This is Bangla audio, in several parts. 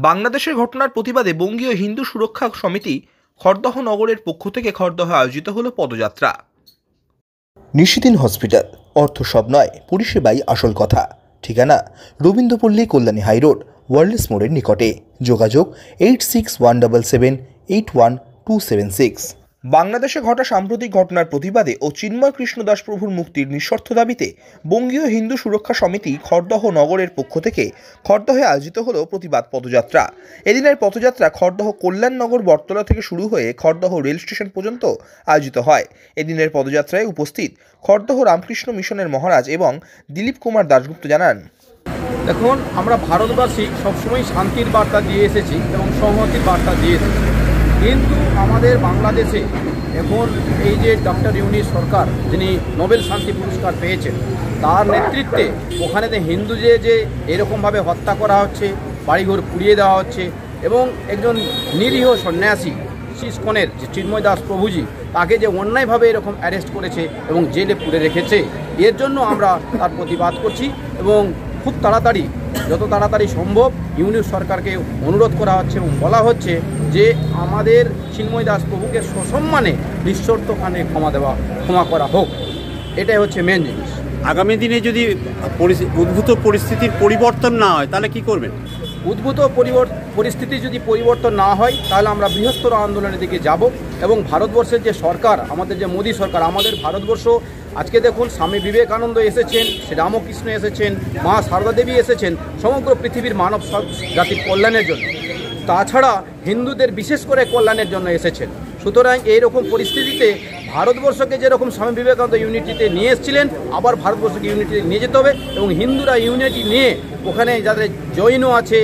বাংলাদেশের ঘটনার প্রতিবাদে বঙ্গীয় হিন্দু সুরক্ষা সমিতি খড়দহ নগরের পক্ষ থেকে খড়দহে আয়োজিত হলো পদযাত্রা। নিশিদিন হসপিটাল, অর্থ সব নয়, পরিষেবাই আসল কথা। ঠিকানা রবীন্দ্রপল্লী, কল্যাণী হাইরোড, ওয়ার্ল্ডস মোড়ের নিকটে। যোগাযোগ 8617781276। বাংলাদেশে ঘটা সাম্প্রতিক ঘটনার প্রতিবাদে ও চিন্ময় কৃষ্ণ দাস প্রভুর মুক্তির নিঃশর্ত দাবিতে বঙ্গীয় হিন্দু সুরক্ষা সমিতি খড়দহ নগরের পক্ষ থেকে খড়দহে আয়োজিত হলো প্রতিবাদ পদযাত্রা। এদিনের পদযাত্রা খড়দহ কল্যাণনগর বটতলা থেকে শুরু হয়ে খড়দহ রেল স্টেশন পর্যন্ত আয়োজিত হয়। এদিনের পদযাত্রায় উপস্থিত খড়দহ রামকৃষ্ণ মিশনের মহারাজ এবং দিলীপ কুমার দাশগুপ্ত জানান, দেখুন, আমরা ভারতবাসী সবসময় শান্তির বার্তা দিয়ে এসেছি এবং সংহতির বার্তা দিয়ে এসেছি, কিন্তু আমাদের বাংলাদেশে এখন এই যে ডক্টর ইউনূস সরকার, যিনি নোবেল শান্তি পুরস্কার পেয়েছেন, তার নেতৃত্বে ওখানেতে হিন্দু যে এরকমভাবে হত্যা করা হচ্ছে, বাড়িঘর পুড়িয়ে দেওয়া হচ্ছে এবং একজন নিরীহ সন্ন্যাসী ইসকনের যে চিন্ময় দাস প্রভুজি, তাকে যে অন্যায়ভাবে এরকম অ্যারেস্ট করেছে এবং জেলে পুরে রেখেছে, এর জন্য আমরা তার প্রতিবাদ করছি এবং খুব তাড়াতাড়ি, যত তাড়াতাড়ি সম্ভব ইউনূস সরকারকে অনুরোধ করা হচ্ছে এবং বলা হচ্ছে যে আমাদের চিন্ময় দাস প্রভুকে সসম্মানে নিঃশর্তখানে ক্ষমা করা হোক। এটাই হচ্ছে মেন জিনিস। আগামী দিনে যদি উদ্ভূত পরিস্থিতির পরিবর্তন না হয় তাহলে কি করবেন? উদ্ভূত পরিস্থিতি যদি পরিবর্তন না হয় তাহলে আমরা বৃহত্তর আন্দোলনের দিকে যাব এবং ভারতবর্ষের যে সরকার, আমাদের যে মোদী সরকার, আমাদের ভারতবর্ষ আজকে দেখুন, স্বামী বিবেকানন্দ এসেছেন, শ্রীরামকৃষ্ণ এসেছেন, মা সারদা দেবী এসেছেন সমগ্র পৃথিবীর মানব জাতির কল্যাণের জন্য, তাছাড়া হিন্দুদের বিশেষ করে কল্যাণের জন্য এসেছেন। সুতরাং এইরকম পরিস্থিতিতে ভারতবর্ষকে যেরকম স্বামী বিবেকানন্দ ইউনিটিতে নিয়ে এসেছিলেন, আবার ভারতবর্ষকে ইউনিটিতে নিয়ে যেতে হবে এবং হিন্দুরা ইউনিটি নিয়ে ওখানে যাদের জৈন আছে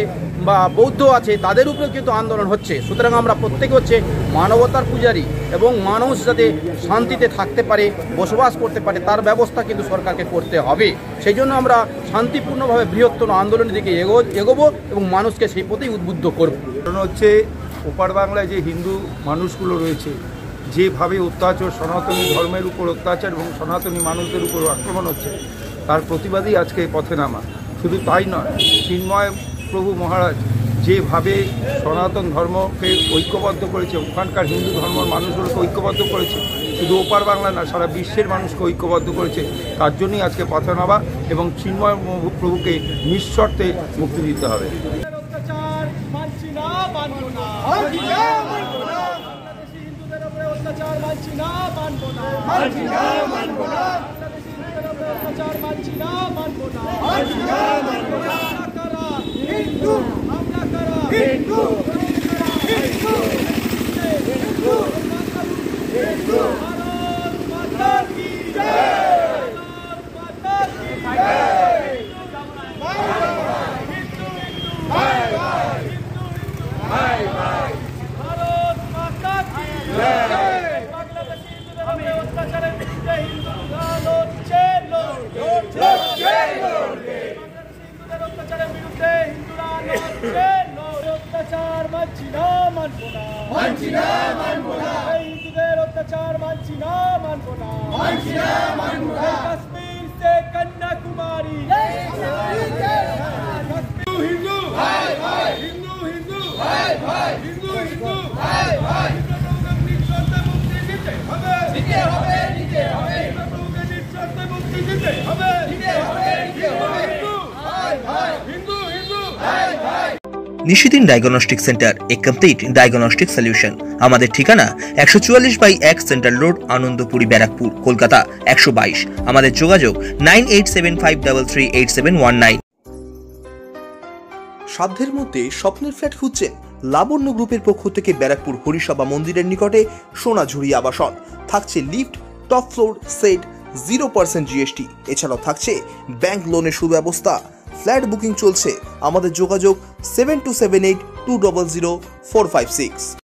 বা বৌদ্ধ আছে তাদের উপরেও কিন্তু আন্দোলন হচ্ছে। সুতরাং আমরা প্রত্যেকে হচ্ছে মানবতার পূজারী এবং মানুষ যাতে শান্তিতে থাকতে পারে, বসবাস করতে পারে, তার ব্যবস্থা কিন্তু সরকারকে করতে হবে। সেই জন্য আমরা শান্তিপূর্ণভাবে বৃহত্তর আন্দোলনের দিকে এগোবো এবং মানুষকে সেই পথেই উদ্বুদ্ধ করব। কারণ হচ্ছে ওপার বাংলায় যে হিন্দু মানুষগুলো রয়েছে, যেভাবে অত্যাচার, সনাতনী ধর্মের উপর অত্যাচার এবং সনাতনী মানুষদের উপর আক্রমণ হচ্ছে, তার প্রতিবাদই আজকে পথে নামা। শুধু তাই নয়, চিন্ময় প্রভু মহারাজ যেভাবে সনাতন ধর্মকে ঐক্যবদ্ধ করেছে, ওখানকার হিন্দু ধর্মের মানুষগুলোকে ঐক্যবদ্ধ করেছে, শুধু ওপার বাংলা না, সারা বিশ্বের মানুষকে ঐক্যবদ্ধ করেছে, তার জন্যই আজকে পথে নামা এবং চিন্ময় প্রভুকে নিঃশর্তে মুক্তি দিতে হবে। कश्मीर से कन्याकुमारी, हिंदू हिंदू हिंदू हिंदू हिंदू নিশিদিন ডায়াগনস্টিক সেন্টার, এ কমপ্লিট ডায়াগনস্টিক সলিউশন। আমাদের ঠিকানা 144/1 সেন্ট্রাল রোড, আনন্দপুরি, ব্যারাকপুর, কলকাতা 122। আমাদের যোগাযোগ 9875338719। সাধ্যের মধ্যে স্বপ্নের ফ্ল্যাট খুঁজছেন? লাবণ্য গ্রুপের পক্ষ থেকে ব্যারাকপুর হরিসভা মন্দিরের নিকটে সোনাঝুরি আবাসন। থাকছে lift, top floor, set, 0% GST। এছাড়াও থাকছে ব্যাংক লোনের সুব্যবস্থা। ফ্ল্যাট বুকিং চলছে। আমাদের যোগাযোগ 7278200456।